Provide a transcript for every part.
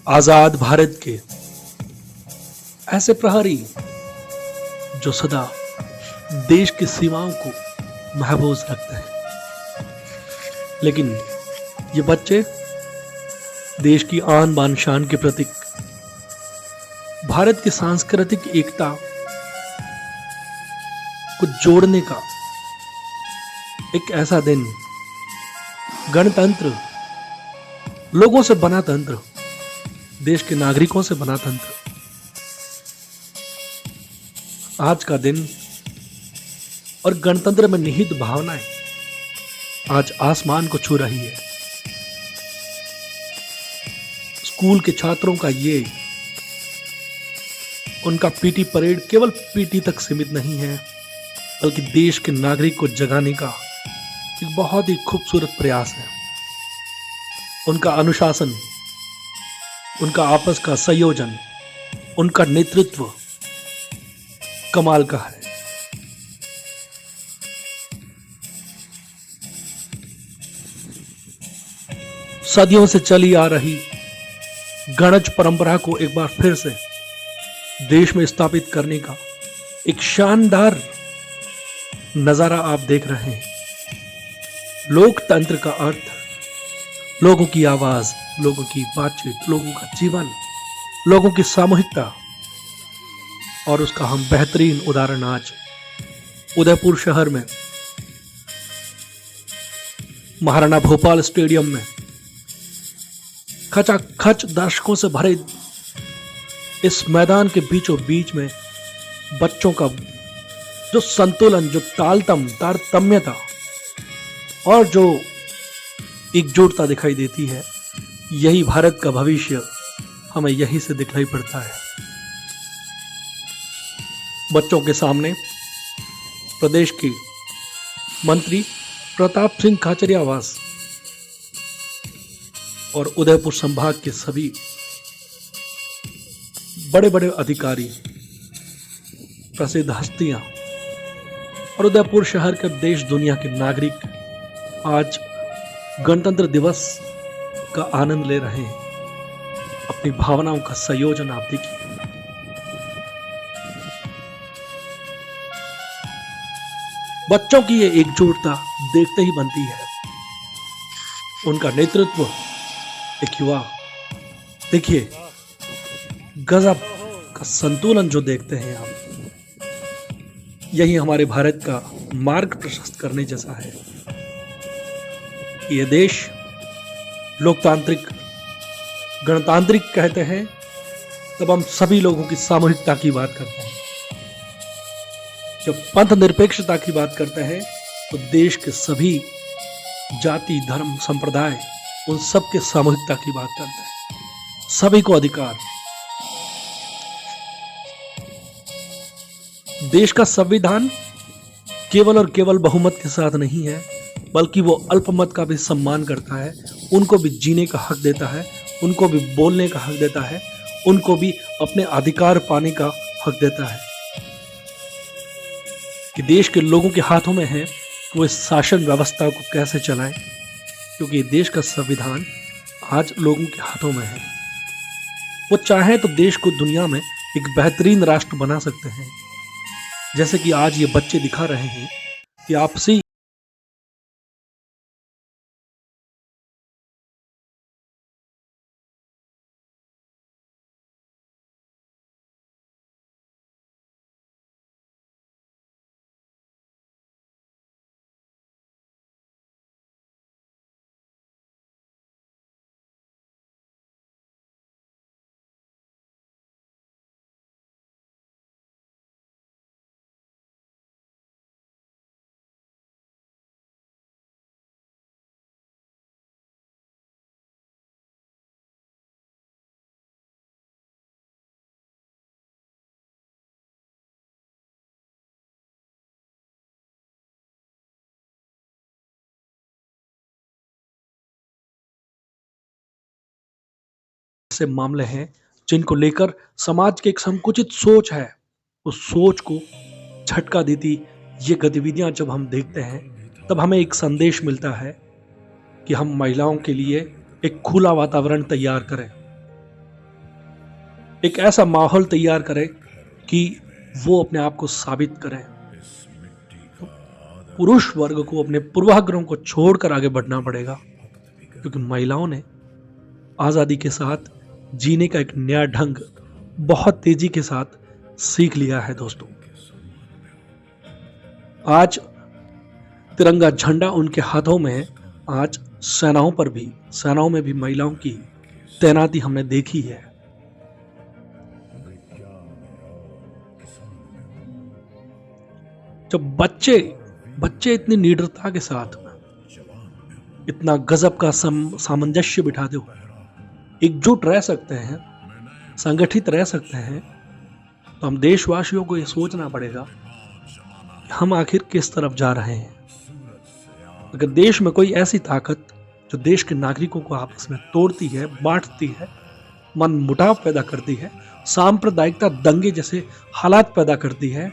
आजाद भारत के ऐसे प्रहरी जो सदा देश की सीमाओं को महफूज रखते हैं, लेकिन ये बच्चे देश की आन बान शान के प्रतीक, भारत की सांस्कृतिक एकता को जोड़ने का एक ऐसा दिन, गणतंत्र, लोगों से बना तंत्र, देश के नागरिकों से बना तंत्र, आज का दिन और गणतंत्र में निहित भावनाएं आज आसमान को छू रही है। स्कूल के छात्रों का ये उनका पीटी परेड केवल पीटी तक सीमित नहीं है, बल्कि देश के नागरिक को जगाने का एक बहुत ही खूबसूरत प्रयास है। उनका अनुशासन, उनका आपस का संयोजन, उनका नेतृत्व कमाल का है। सदियों से चली आ रही गणज परंपरा को एक बार फिर से देश में स्थापित करने का एक शानदार नजारा आप देख रहे हैं। लोकतंत्र का अर्थ लोगों की आवाज, लोगों की बातचीत, लोगों का जीवन, लोगों की सामूहिकता, और उसका हम बेहतरीन उदाहरण आज उदयपुर शहर में महाराणा भोपाल स्टेडियम में खचाखच दर्शकों से भरे इस मैदान के बीचों बीच में बच्चों का जो संतुलन, जो तारतम्यता और जो एकजुटता दिखाई देती है, यही भारत का भविष्य हमें यहीं से दिखाई पड़ता है। बच्चों के सामने प्रदेश के मंत्री प्रताप सिंह खाचरियावास और उदयपुर संभाग के सभी बड़े बड़े अधिकारी, प्रसिद्ध हस्तियां और उदयपुर शहर के देश दुनिया के नागरिक आज गणतंत्र दिवस का आनंद ले रहे हैं। अपनी भावनाओं का संयोजन आप देखिए। बच्चों की ये एकजुटता देखते ही बनती है। उनका नेतृत्व एक युवा, देखिए गजब का संतुलन जो देखते हैं आप, यही हमारे भारत का मार्ग प्रशस्त करने जैसा है। ये देश लोकतांत्रिक, गणतांत्रिक कहते हैं तब हम सभी लोगों की सामूहिकता की बात करते हैं। जब पंथ निरपेक्षता की बात करते हैं तो देश के सभी जाति, धर्म, संप्रदाय, उन सब के सामूहिकता की बात करते हैं। सभी को अधिकार। देश का संविधान केवल और केवल बहुमत के साथ नहीं है, बल्कि वो अल्पमत का भी सम्मान करता है। उनको भी जीने का हक देता है, उनको भी बोलने का हक देता है, उनको भी अपने अधिकार पाने का हक देता है। कि देश के लोगों के हाथों में है कि वो इस शासन व्यवस्था को कैसे चलाएं, क्योंकि देश का संविधान आज लोगों के हाथों में है। वो चाहे तो देश को दुनिया में एक बेहतरीन राष्ट्र बना सकते हैं, जैसे कि आज ये बच्चे दिखा रहे हैं कि आपसी ऐसे मामले हैं जिनको लेकर समाज की एक संकुचित सोच है, उस सोच को झटका देती ये गतिविधियां जब हम देखते हैं, तब हमें एक संदेश मिलता है कि हम महिलाओं के लिए एक खुला वातावरण तैयार करें, एक ऐसा माहौल तैयार करें कि वो अपने आप को साबित करें। तो पुरुष वर्ग को अपने पूर्वाग्रहों को छोड़कर आगे बढ़ना पड़ेगा, क्योंकि महिलाओं ने आजादी के साथ जीने का एक नया ढंग बहुत तेजी के साथ सीख लिया है दोस्तों। आज तिरंगा झंडा उनके हाथों में है। आज सेनाओं में भी महिलाओं की तैनाती हमने देखी है। जब बच्चे इतनी निडरता के साथ इतना गजब का सामंजस्य बिठाते हुए एकजुट रह सकते हैं, संगठित रह सकते हैं, तो हम देशवासियों को यह सोचना पड़ेगा कि हम आखिर किस तरफ जा रहे हैं। अगर देश में कोई ऐसी ताकत जो देश के नागरिकों को आपस में तोड़ती है, बांटती है, मन मुटाव पैदा करती है, सांप्रदायिकता दंगे जैसे हालात पैदा करती है,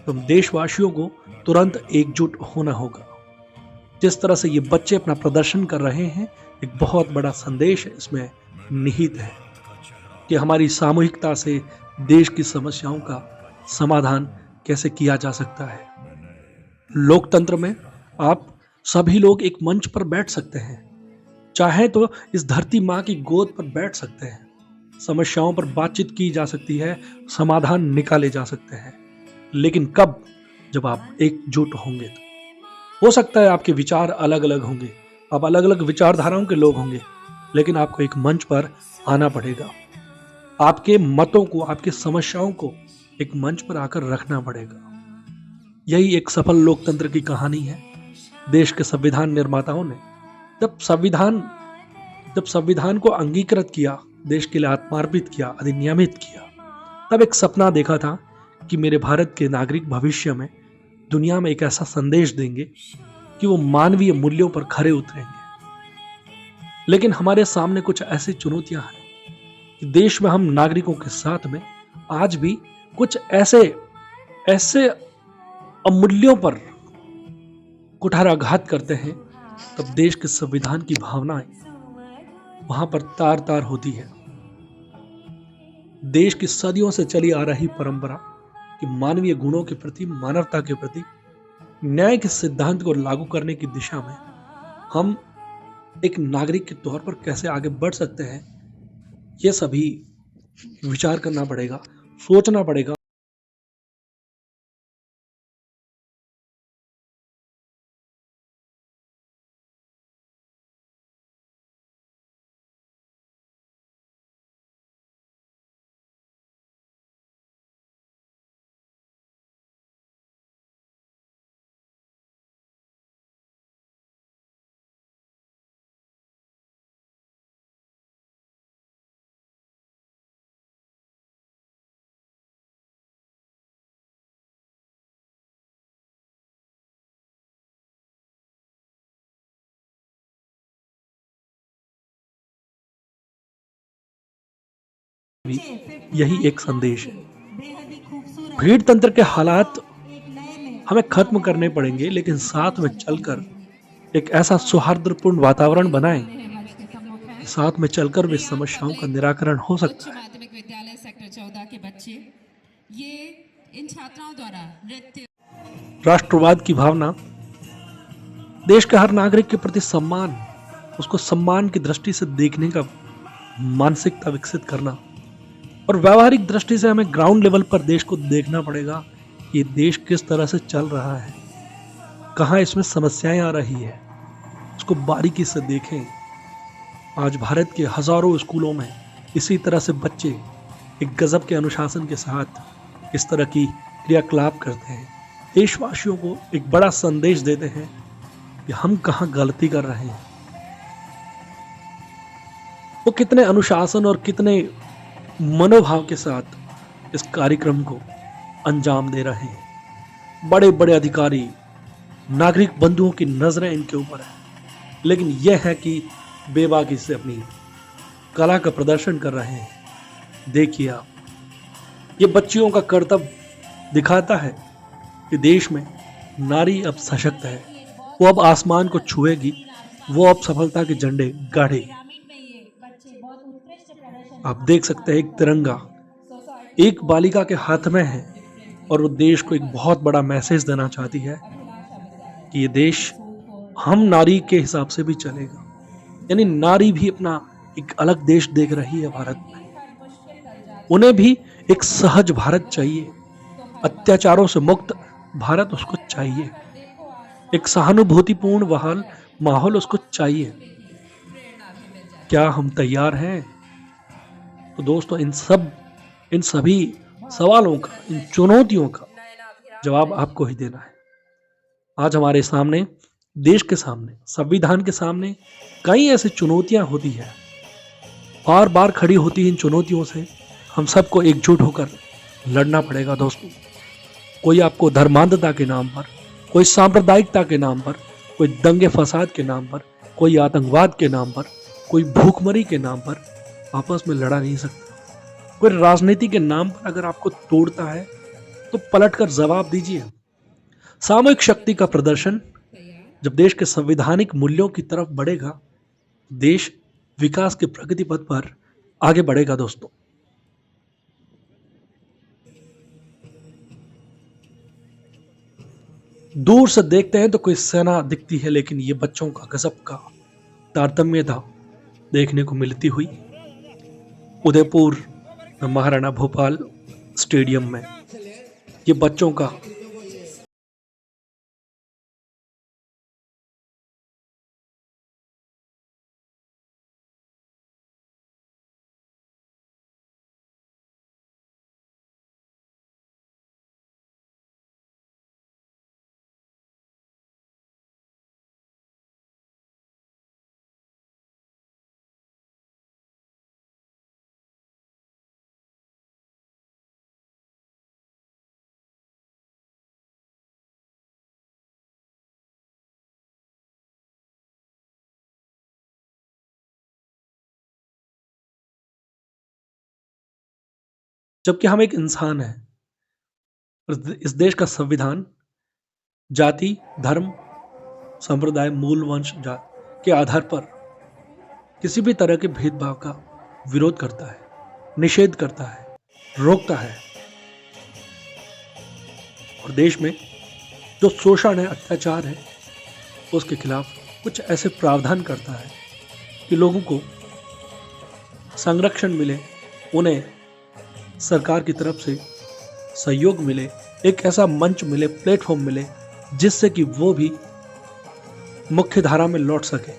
तो हम देशवासियों को तुरंत एकजुट होना होगा। जिस तरह से ये बच्चे अपना प्रदर्शन कर रहे हैं, एक बहुत बड़ा संदेश इसमें निहित है कि हमारी सामूहिकता से देश की समस्याओं का समाधान कैसे किया जा सकता है। लोकतंत्र में आप सभी लोग एक मंच पर बैठ सकते हैं, चाहे तो इस धरती माँ की गोद पर बैठ सकते हैं, समस्याओं पर बातचीत की जा सकती है, समाधान निकाले जा सकते हैं, लेकिन कब? जब आप एकजुट होंगे। तो हो सकता है आपके विचार अलग अलग होंगे, आप अलग अलग विचारधाराओं के लोग होंगे, लेकिन आपको एक मंच पर आना पड़ेगा। आपके मतों को, आपकी समस्याओं को एक मंच पर आकर रखना पड़ेगा। यही एक सफल लोकतंत्र की कहानी है। देश के संविधान निर्माताओं ने जब संविधान को अंगीकृत किया, देश के लिए आत्मार्पित किया, अधिनियमित किया, तब एक सपना देखा था कि मेरे भारत के नागरिक भविष्य में दुनिया में एक ऐसा संदेश देंगे कि वो मानवीय मूल्यों पर खरे उतरेंगे। लेकिन हमारे सामने कुछ ऐसी चुनौतियां हैं कि देश में हम नागरिकों के साथ में आज भी कुछ ऐसे अमूल्यों पर कुठाराघात करते हैं, तब देश के संविधान की भावनाएं वहां पर तार तार होती है। देश की सदियों से चली आ रही परंपरा कि मानवीय गुणों के प्रति, मानवता के प्रति, न्याय के सिद्धांत को लागू करने की दिशा में हम एक नागरिक के तौर पर कैसे आगे बढ़ सकते हैं, यह सभी विचार करना पड़ेगा, सोचना पड़ेगा। भी यही एक संदेश है। भीड़ तंत्र के हालात हमें खत्म करने पड़ेंगे, लेकिन साथ में चलकर एक ऐसा सौहार्दपूर्ण वातावरण बनाएं कि साथ में चलकर भी समस्याओं का निराकरण हो सकता है। माध्यमिक विद्यालय सेक्टर 14 के बच्चे, ये इन छात्राओं द्वारा नृत्य, राष्ट्रवाद की भावना, देश के हर नागरिक के प्रति सम्मान, उसको सम्मान की दृष्टि से देखने का मानसिकता विकसित करना, और व्यवहारिक दृष्टि से हमें ग्राउंड लेवल पर देश को देखना पड़ेगा कि देश किस तरह से चल रहा है, कहाँ इसमें समस्याएं आ रही है, उसको बारीकी से देखें। आज भारत के हजारों स्कूलों में इसी तरह से बच्चे एक गजब के अनुशासन के साथ इस तरह की क्रियाकलाप करते हैं, देशवासियों को एक बड़ा संदेश देते हैं कि हम कहाँ गलती कर रहे हैं। वो कितने अनुशासन और कितने मनोभाव के साथ इस कार्यक्रम को अंजाम दे रहे हैं। बड़े बड़े अधिकारी, नागरिक बंधुओं की नजरें इनके ऊपर है, लेकिन यह है कि बेबाकी से अपनी कला का प्रदर्शन कर रहे हैं। देखिए आप, ये बच्चियों का कर्तव्य दिखाता है कि देश में नारी अब सशक्त है, वो अब आसमान को छुएगी, वो अब सफलता के झंडे गाड़ेगी। आप देख सकते हैं एक तिरंगा एक बालिका के हाथ में है और वो देश को एक बहुत बड़ा मैसेज देना चाहती है कि ये देश हम नारी के हिसाब से भी चलेगा। यानी नारी भी अपना एक अलग देश देख रही है भारत में। उन्हें भी एक सहज भारत चाहिए, अत्याचारों से मुक्त भारत उसको चाहिए, एक सहानुभूतिपूर्ण माहौल उसको चाहिए। क्या हम तैयार हैं? तो दोस्तों इन सभी सवालों का, इन चुनौतियों का जवाब आपको ही देना है। आज हमारे सामने, देश के सामने, संविधान के सामने कई ऐसी चुनौतियां होती है, बार बार खड़ी होती है। इन चुनौतियों से हम सबको एकजुट होकर लड़ना पड़ेगा दोस्तों। कोई आपको धर्मांधता के नाम पर, कोई सांप्रदायिकता के नाम पर, कोई दंगे फसाद के नाम पर, कोई आतंकवाद के नाम पर, कोई भूखमरी के नाम पर आपस में लड़ा नहीं सकता। कोई राजनीति के नाम पर अगर आपको तोड़ता है तो पलटकर जवाब दीजिए। सामूहिक शक्ति का प्रदर्शन जब देश के संवैधानिक मूल्यों की तरफ बढ़ेगा, देश विकास के प्रगति पथ पर आगे बढ़ेगा दोस्तों। दूर से देखते हैं तो कोई सेना दिखती है, लेकिन ये बच्चों का गजब का तारतम्यता देखने को मिलती हुई उदयपुर महाराणा भोपाल स्टेडियम में ये बच्चों का जबकि हम एक इंसान है। इस देश का संविधान जाति, धर्म, संप्रदाय, मूल, वंश, जात के आधार पर किसी भी तरह के भेदभाव का विरोध करता है, निषेध करता है, रोकता है। और देश में जो शोषण है, अत्याचार है, उसके खिलाफ कुछ ऐसे प्रावधान करता है कि लोगों को संरक्षण मिले, उन्हें सरकार की तरफ से सहयोग मिले, एक ऐसा मंच मिले, प्लेटफॉर्म मिले जिससे कि वो भी मुख्य धारा में लौट सके।